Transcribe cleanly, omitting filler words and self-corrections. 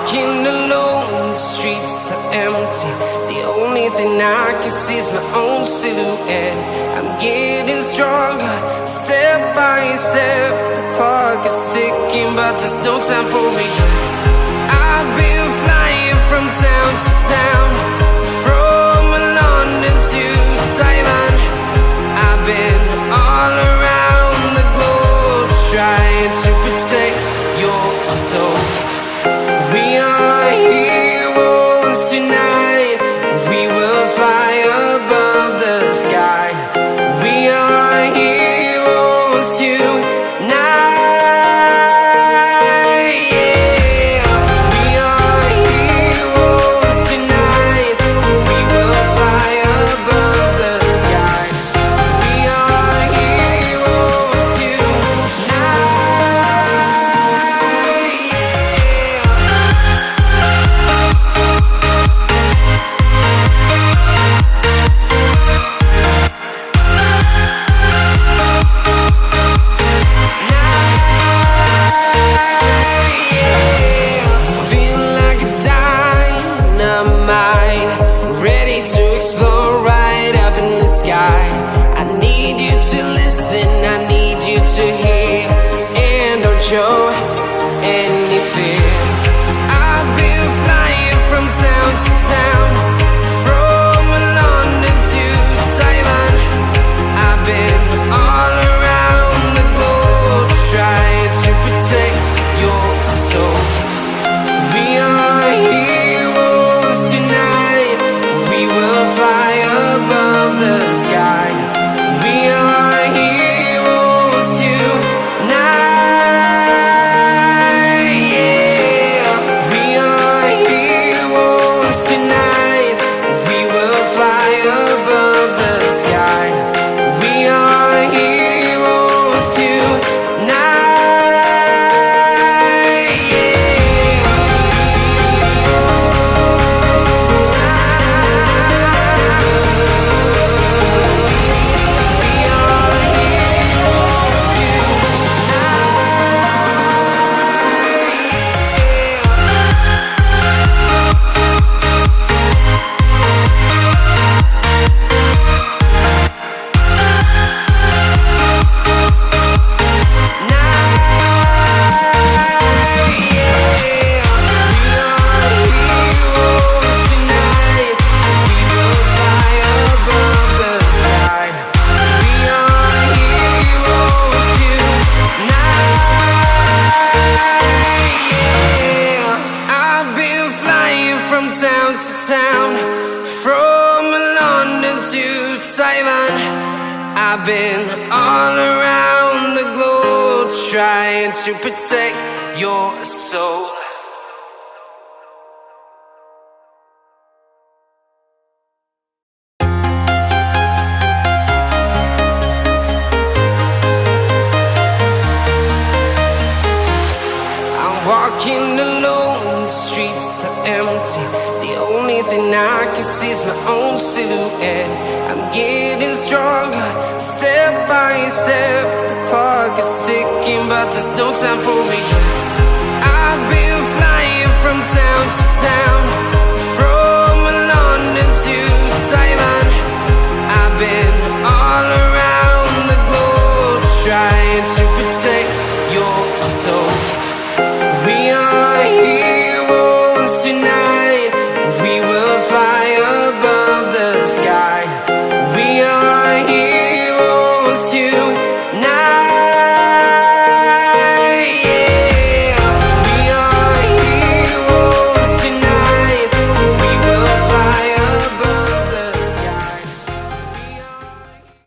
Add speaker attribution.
Speaker 1: walking alone, the streets are empty. The only thing I can see is my own silhouette. I'm getting stronger, step by step. The clock is ticking, but there's no time for regrets. I've been flying from town to town, from London to Taiwan. I've been all around the globe, trying to protect your soul. We are heroes tonight. We will fly above the sky. We are heroes tonight. Yeah. We are heroes tonight. We will fly above the sky. We are heroes tonight. Feeling like a dynamite, ready to explode right up in the sky. I need you to listen, I need you to hear, and don't show any fear. I've been flying from town to town, from London to Taiwan. I've been all around the globe, trying to protect your soul. We are heroes tonight. We will fly above the sky. We are heroes tonight. Yeah. We are heroes tonight. We will fly above the sky. We are heroes tonight. Town to town, from London to Taiwan. I've been all around the globe, trying to protect your soul. I'm walking alone, the streets are empty. The only thing I can see is my own silhouette. I'm getting stronger, step by step. The clock is ticking, but there's no time for regrets. I've been flying from town to town,